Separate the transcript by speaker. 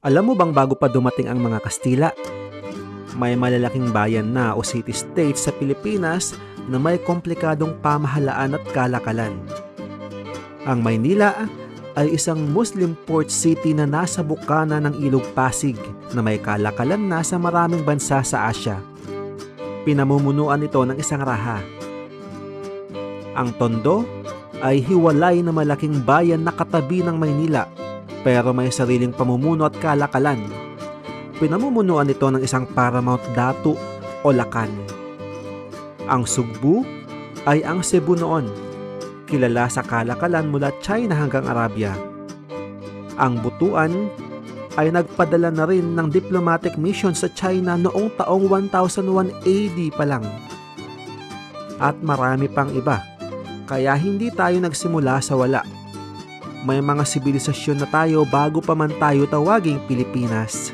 Speaker 1: Alam mo bang bago pa dumating ang mga Kastila, may malalaking bayan na o city-state sa Pilipinas na may komplikadong pamahalaan at kalakalan. Ang Maynila ay isang Muslim port city na nasa bukana ng Ilog Pasig na may kalakalan na sa maraming bansa sa Asya. Pinamumunuan ito ng isang raha. Ang Tondo ay hiwalay na malaking bayan na katabi ng Maynila pero may sariling pamumuno at kalakalan. Pinamumunuan ito ng isang paramount datu o lakan. Ang Sugbu ay ang Cebu noon, kilala sa kalakalan mula China hanggang Arabia. Ang Butuan ay nagpadala na rin ng diplomatic mission sa China noong taong 1001 AD pa lang. At marami pang iba, kaya hindi tayo nagsimula sa wala. May mga sibilisasyon na tayo bago pa man tayo tawaging Pilipinas.